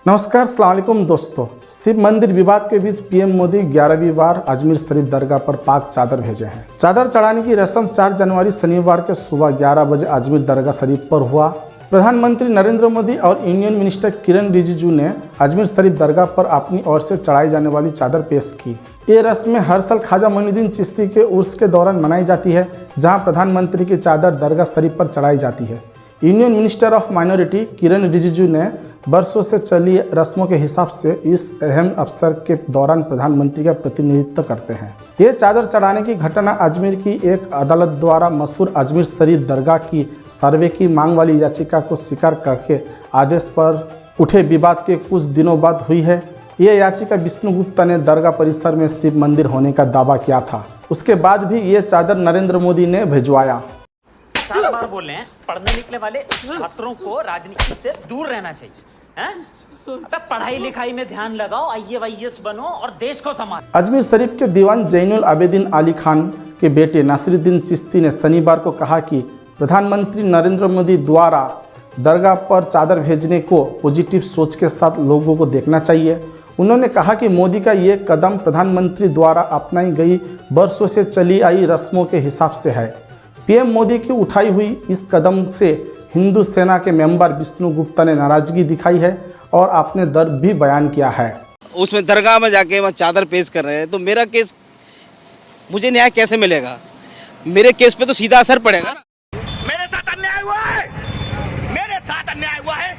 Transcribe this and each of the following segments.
नमस्कार, अस्सलाम वालेकुम दोस्तों। शिव मंदिर विवाद के बीच पीएम मोदी 11वीं बार अजमेर शरीफ दरगाह पर पाक चादर भेजे हैं। चादर चढ़ाने की रस्म 4 जनवरी शनिवार के सुबह 11 बजे अजमेर दरगाह शरीफ पर हुआ। प्रधानमंत्री नरेंद्र मोदी और यूनियन मिनिस्टर किरण रिजिजू ने अजमेर शरीफ दरगाह पर अपनी ओर से चढ़ाई जाने वाली चादर पेश की। ये रस्म हर साल ख्वाजा मोइनुद्दीन चिश्ती के उर्स के दौरान मनाई जाती है, जहां प्रधानमंत्री की चादर दरगाह शरीफ पर चढ़ाई जाती है। यूनियन मिनिस्टर ऑफ माइनॉरिटी किरण रिजिजू ने वर्षों से चली रस्मों के हिसाब से इस अहम अवसर के दौरान प्रधानमंत्री का प्रतिनिधित्व करते हैं। ये चादर चढ़ाने की घटना अजमेर की एक अदालत द्वारा मशहूर अजमेर शरीफ दरगाह की सर्वे की मांग वाली याचिका को स्वीकार करके आदेश पर उठे विवाद के कुछ दिनों बाद हुई है। ये याचिका विष्णुगुप्ता ने दरगाह परिसर में शिव मंदिर होने का दावा किया था। उसके बाद भी ये चादर नरेंद्र मोदी ने भिजवाया। 50 बार बोल रहे हैं, पढ़ने निकले वाले छात्रों को राजनीति से दूर रहना चाहिए। अबे पढ़ाई लिखाई में ध्यान लगाओ, IAS बनो और देश को संभालो। अजमेर शरीफ के दीवान जैनुल आबेदीन अली खान के बेटे नासिरुद्दीन चिश्ती ने शनिवार को कहा कि प्रधानमंत्री नरेंद्र मोदी द्वारा दरगाह पर चादर भेजने को पॉजिटिव सोच के साथ लोगों को देखना चाहिए। उन्होंने कहा कि मोदी का ये कदम प्रधानमंत्री द्वारा अपनाई गई वर्षों से चली आई रस्मों के हिसाब से है। पीएम मोदी की उठाई हुई इस कदम से हिंदू सेना के मेंबर विष्णुगुप्ता ने नाराजगी दिखाई है और अपने दर्द भी बयान किया है। उसमें दरगाह में जाके वह चादर पेश कर रहे हैं, तो मेरा केस, मुझे न्याय कैसे मिलेगा? मेरे केस पे तो सीधा असर पड़ेगा। मेरे साथ अन्याय हुआ है, मेरे साथ अन्याय हुआ है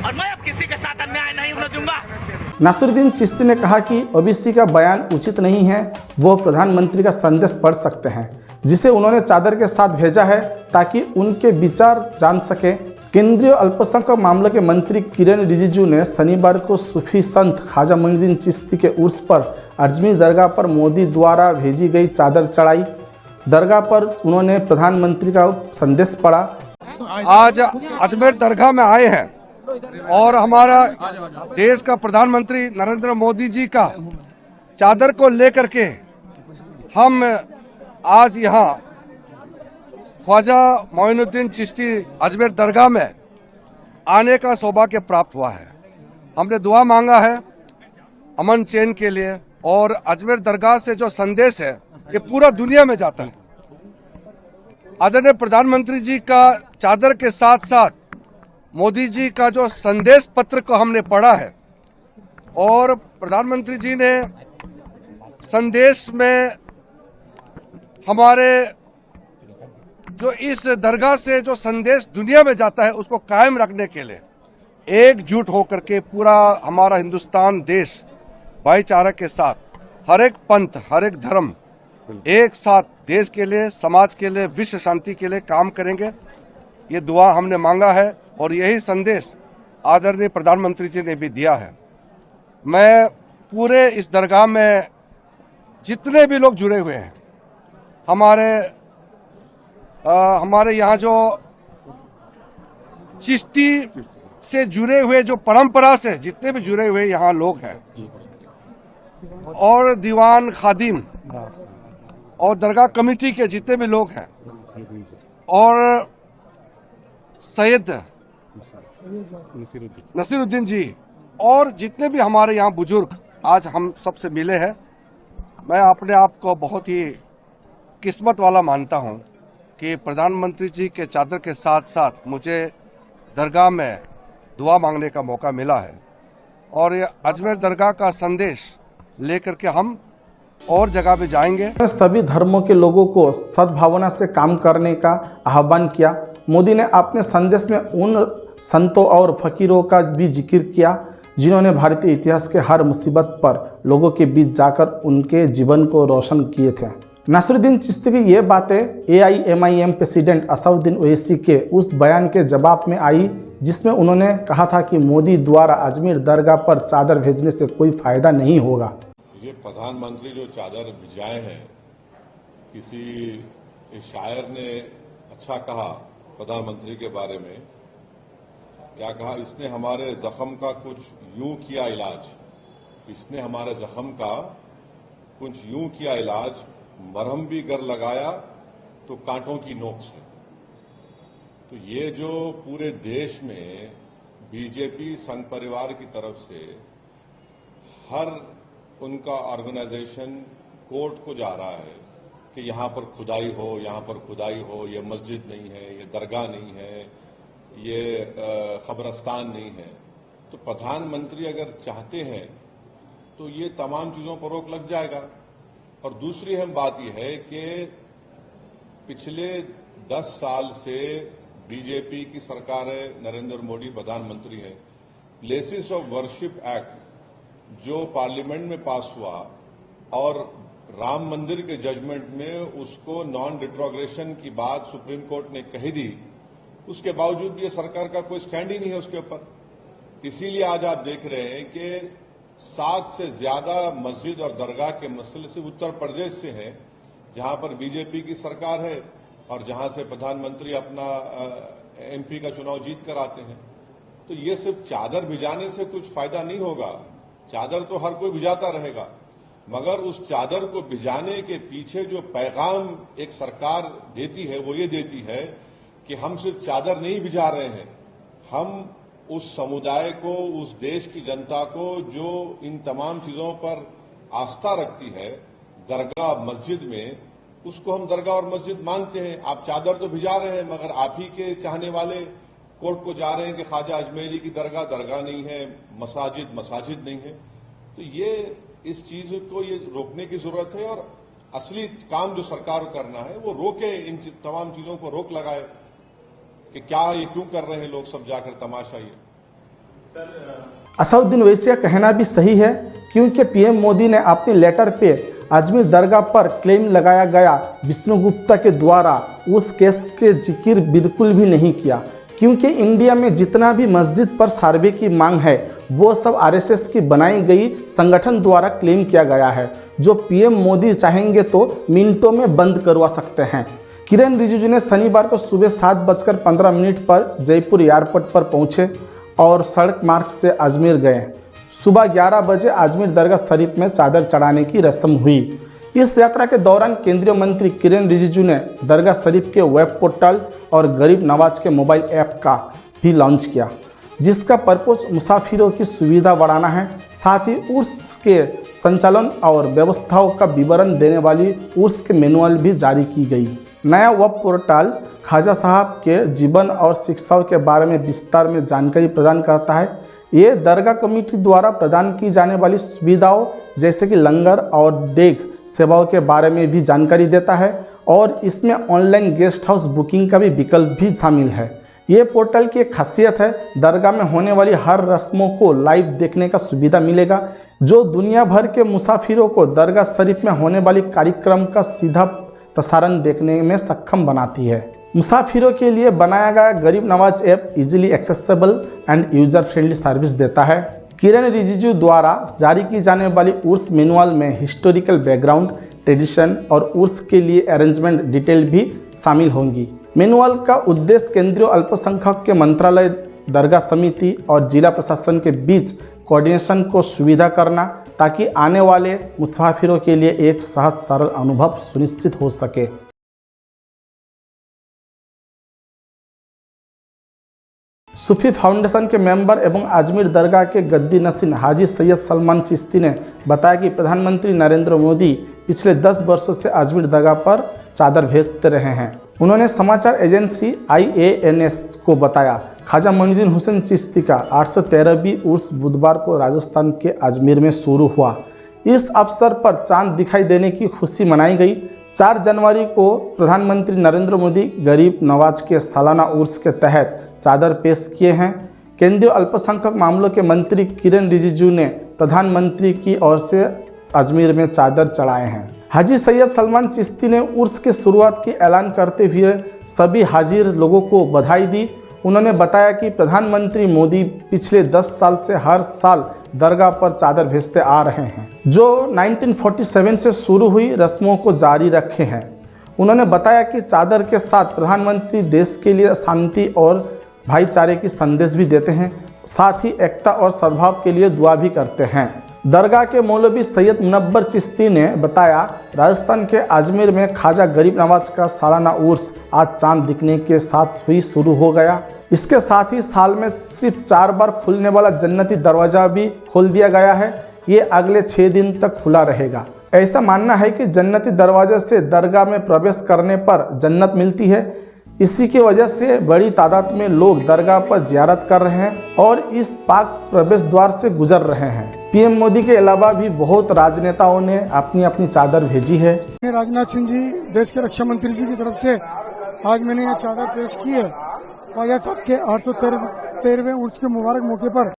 और मैं अब किसी के साथ अन्याय नहीं होने दूंगा। नासिरुद्दीन चिश्ती ने कहा कि ओबीसी का बयान उचित नहीं है, वो प्रधानमंत्री का संदेश पढ़ सकते हैं, जिसे उन्होंने चादर के साथ भेजा है ताकि उनके विचार जान सके। केंद्रीय अल्पसंख्यक मामलों के मंत्री किरण रिजिजू ने शनिवार को सूफी संत ख्वाजा मोइनुद्दीन चिश्ती के उर्स पर अजमेर दरगाह पर मोदी द्वारा भेजी गई चादर चढ़ाई। दरगाह पर उन्होंने प्रधानमंत्री का संदेश पढ़ा। आज अजमेर दरगाह में आए हैं और हमारा देश का प्रधानमंत्री नरेंद्र मोदी जी का चादर को लेकर के हम आज यहाँ ख्वाजा मोइनुद्दीन चिश्ती अजमेर दरगाह में आने का सौभाग्य प्राप्त हुआ है। हमने दुआ मांगा है अमन चैन के लिए, और अजमेर दरगाह से जो संदेश है ये पूरा दुनिया में जाता है। आदरणीय प्रधानमंत्री जी का चादर के साथ साथ मोदी जी का जो संदेश पत्र को हमने पढ़ा है, और प्रधानमंत्री जी ने संदेश में हमारे जो इस दरगाह से जो संदेश दुनिया में जाता है उसको कायम रखने के लिए एकजुट होकर के पूरा हमारा हिंदुस्तान देश भाईचारा के साथ हर एक पंथ, हर एक धर्म एक साथ देश के लिए, समाज के लिए, विश्व शांति के लिए काम करेंगे। ये दुआ हमने मांगा है और यही संदेश आदरणीय प्रधानमंत्री जी ने भी दिया है। मैं पूरे इस दरगाह में जितने भी लोग जुड़े हुए हैं, हमारे यहाँ जो चिश्ती से जुड़े हुए, जो परंपरा से जितने भी जुड़े हुए यहाँ लोग हैं, और दीवान खादिम और दरगाह कमेटी के जितने भी लोग हैं, और सैयद नसीरुद्दीन जी और जितने भी हमारे यहाँ बुजुर्ग आज हम सबसे मिले हैं, मैं अपने आप को बहुत ही किस्मत वाला मानता हूं कि प्रधानमंत्री जी के चादर के साथ साथ मुझे दरगाह में दुआ मांगने का मौका मिला है, और ये अजमेर दरगाह का संदेश लेकर के हम और जगह पे जाएंगे। सभी धर्मों के लोगों को सद्भावना से काम करने का आह्वान किया। मोदी ने अपने संदेश में उन संतों और फकीरों का भी जिक्र किया जिन्होंने भारतीय इतिहास के हर मुसीबत पर लोगों के बीच जाकर उनके जीवन को रोशन किए थे। नासिरुद्दीन चिश्ती की ये बातें AIMIM प्रेसिडेंट असदुद्दीन ओवैसी के उस बयान के जवाब में आई जिसमें उन्होंने कहा था कि मोदी द्वारा अजमेर दरगाह पर चादर भेजने से कोई फायदा नहीं होगा। ये प्रधानमंत्री जो चादर भिजाए हैं, किसी शायर ने अच्छा कहा प्रधानमंत्री के बारे में, क्या कहा, इसने हमारे जख्म का कुछ यूं किया इलाज, इसने हमारे जख्म का कुछ यूं किया इलाज, मरहम भी गर लगाया तो कांटों की नोक से। तो ये जो पूरे देश में बीजेपी संघ परिवार की तरफ से हर उनका ऑर्गेनाइजेशन कोर्ट को जा रहा है कि यहाँ पर खुदाई हो, यहाँ पर खुदाई हो, ये मस्जिद नहीं है, ये दरगाह नहीं है, ये कब्रस्तान नहीं है। तो प्रधानमंत्री अगर चाहते हैं तो ये तमाम चीजों पर रोक लग जाएगा। और दूसरी अहम बात यह है कि पिछले 10 साल से बीजेपी की सरकार है, नरेंद्र मोदी प्रधानमंत्री हैं। प्लेसेस ऑफ वर्शिप एक्ट जो पार्लियामेंट में पास हुआ और राम मंदिर के जजमेंट में उसको नॉन रिट्रोग्रेशन की बात सुप्रीम कोर्ट ने कही दी, उसके बावजूद भी ये सरकार का कोई स्टैंड ही नहीं है उसके ऊपर। इसीलिए आज आप देख रहे हैं कि 7 से ज्यादा मस्जिद और दरगाह के मसले सिर्फ उत्तर प्रदेश से हैं, जहां पर बीजेपी की सरकार है और जहां से प्रधानमंत्री अपना एमपी का चुनाव जीत कर आते हैं। तो ये सिर्फ चादर भिजाने से कुछ फायदा नहीं होगा। चादर तो हर कोई भिजाता रहेगा, मगर उस चादर को भिजाने के पीछे जो पैगाम एक सरकार देती है वो ये देती है कि हम सिर्फ चादर नहीं भिजा रहे हैं, हम उस समुदाय को, उस देश की जनता को जो इन तमाम चीजों पर आस्था रखती है, दरगाह मस्जिद में, उसको हम दरगाह और मस्जिद मानते हैं। आप चादर तो भिजा रहे हैं, मगर आप ही के चाहने वाले कोर्ट को जा रहे हैं कि ख्वाजा अजमेरी की दरगाह दरगाह नहीं है, मसाजिद मसाजिद नहीं है। तो ये इस चीज को ये रोकने की जरूरत है और असली काम जो सरकार को करना है वो रोके, इन तमाम चीजों को रोक लगाए कि क्या ये क्यों कर रहे हैं लोग सब जाकर तमाशा। ये असदुद्दीन ओवैसी का कहना भी सही है, क्योंकि पीएम मोदी ने अपने लेटर पे अजमेर दरगाह पर क्लेम लगाया गया विष्णु गुप्ता के द्वारा उस केस के जिक्र बिल्कुल भी नहीं किया, क्योंकि इंडिया में जितना भी मस्जिद पर सर्वे की मांग है वो सब आरएसएस की बनाई गई संगठन द्वारा क्लेम किया गया है, जो पीएम मोदी चाहेंगे तो मिनटों में बंद करवा सकते हैं। किरण रिजिजू ने शनिवार को सुबह 7:15 पर जयपुर एयरपोर्ट पर पहुंचे और सड़क मार्ग से अजमेर गए। सुबह 11 बजे अजमेर दरगाह शरीफ में चादर चढ़ाने की रस्म हुई। इस यात्रा के दौरान केंद्रीय मंत्री किरण रिजिजू ने दरगाह शरीफ के वेब पोर्टल और गरीब नवाज के मोबाइल ऐप का भी लॉन्च किया, जिसका पर्पज मुसाफिरों की सुविधा बढ़ाना है। साथ ही उर्स के संचालन और व्यवस्थाओं का विवरण देने वाली उर्स के मैनुअल भी जारी की गई। नया वेब पोर्टल ख्वाजा साहब के जीवन और शिक्षाओं के बारे में विस्तार में जानकारी प्रदान करता है। ये दरगाह कमेटी द्वारा प्रदान की जाने वाली सुविधाओं जैसे कि लंगर और देग सेवाओं के बारे में भी जानकारी देता है और इसमें ऑनलाइन गेस्ट हाउस बुकिंग का भी विकल्प भी शामिल है। ये पोर्टल की एक खासियत है, दरगाह में होने वाली हर रस्मों को लाइव देखने का सुविधा मिलेगा, जो दुनिया भर के मुसाफिरों को दरगाह शरीफ में होने वाली कार्यक्रम का सीधा प्रसारण देखने में सक्षम बनाती है। मुसाफिरों के लिए बनाया गया गरीब Nawaz app easily accessible and user friendly service देता है। किरण रिजिजू द्वारा जारी की जाने वाली उर्स मैनुअल में हिस्टोरिकल बैकग्राउंड, ट्रेडिशन और उर्स के लिए अरेंजमेंट डिटेल भी शामिल होंगी। मैनुअल का उद्देश्य केंद्रीय अल्पसंख्यक के मंत्रालय, दरगाह समिति और जिला प्रशासन के बीच कोऑर्डिनेशन को सुविधा करना, ताकि आने वाले मुसाफिरों के लिए एक सहज सरल अनुभव सुनिश्चित हो सके। सूफी फाउंडेशन के मेंबर एवं अजमेर दरगाह के गद्दी नशीन हाजी सैयद सलमान चिश्ती ने बताया कि प्रधानमंत्री नरेंद्र मोदी पिछले 10 वर्षों से अजमेर दरगाह पर चादर भेजते रहे हैं। उन्होंने समाचार एजेंसी IANS को बताया, ख्वाजा मोइनुद्दीन हुसैन चिश्ती का 813वीं उर्स बुधवार को राजस्थान के अजमेर में शुरू हुआ। इस अवसर पर चांद दिखाई देने की खुशी मनाई गई। 4 जनवरी को प्रधानमंत्री नरेंद्र मोदी गरीब नवाज के सालाना उर्स के तहत चादर पेश किए हैं। केंद्रीय अल्पसंख्यक मामलों के मंत्री किरण रिजिजू ने प्रधानमंत्री की ओर से अजमेर में चादर चढ़ाए हैं। हाजी सैयद सलमान चिश्ती ने उर्स की शुरुआत की ऐलान करते हुए सभी हाजिर लोगों को बधाई दी। उन्होंने बताया कि प्रधानमंत्री मोदी पिछले 10 साल से हर साल दरगाह पर चादर भेजते आ रहे हैं, जो 1947 से शुरू हुई रस्मों को जारी रखे हैं। उन्होंने बताया कि चादर के साथ प्रधानमंत्री देश के लिए शांति और भाईचारे की संदेश भी देते हैं, साथ ही एकता और सद्भाव के लिए दुआ भी करते हैं। दरगाह के मौलवी सैयद मुनव्वर चिश्ती ने बताया, राजस्थान के अजमेर में ख्वाजा गरीब नवाज का सालाना उर्स आज चांद दिखने के साथ ही शुरू हो गया। इसके साथ ही साल में सिर्फ 4 बार खुलने वाला जन्नती दरवाज़ा भी खोल दिया गया है। ये अगले 6 दिन तक खुला रहेगा। ऐसा मानना है कि जन्नती दरवाजे से दरगाह में प्रवेश करने पर जन्नत मिलती है। इसी की वजह से बड़ी तादाद में लोग दरगाह पर जियारत कर रहे हैं और इस पाक प्रवेश द्वार से गुजर रहे हैं। पीएम मोदी के अलावा भी बहुत राजनेताओं ने अपनी अपनी चादर भेजी है। राजनाथ सिंह जी, देश के रक्षा मंत्री जी की तरफ से आज मैंने ये चादर पेश की है ख्वाजा साहब के 813वें उर्स के मुबारक मौके पर।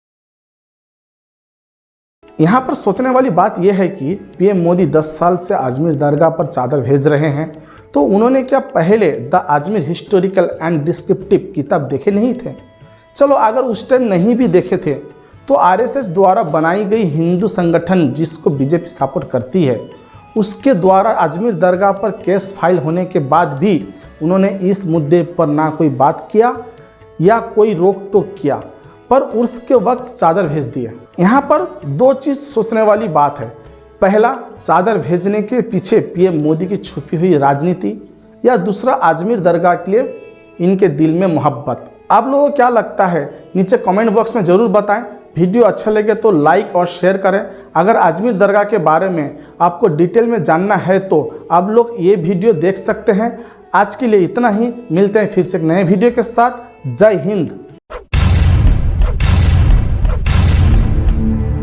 यहाँ पर सोचने वाली बात यह है कि पीएम मोदी 10 साल से अजमेर दरगाह पर चादर भेज रहे हैं, तो उन्होंने क्या पहले the Ajmer historical and descriptive किताब देखे नहीं थे? चलो अगर उस टाइम नहीं भी देखे थे तो आरएसएस द्वारा बनाई गई हिंदू संगठन जिसको बीजेपी सपोर्ट करती है, उसके द्वारा अजमेर दरगाह पर केस फाइल होने के बाद भी उन्होंने इस मुद्दे पर ना कोई बात किया या कोई रोक टोक किया, पर उर्स के वक्त चादर भेज दिए। यहाँ पर 2 चीज़ सोचने वाली बात है। पहला, चादर भेजने के पीछे पीएम मोदी की छुपी हुई राजनीति, या दूसरा अजमेर दरगाह के लिए इनके दिल में मोहब्बत। आप लोगों को क्या लगता है नीचे कमेंट बॉक्स में ज़रूर बताएं। वीडियो अच्छा लगे तो लाइक और शेयर करें। अगर अजमेर दरगाह के बारे में आपको डिटेल में जानना है तो आप लोग ये वीडियो देख सकते हैं। आज के लिए इतना ही, मिलते हैं फिर से एक नए वीडियो के साथ। जय हिंद।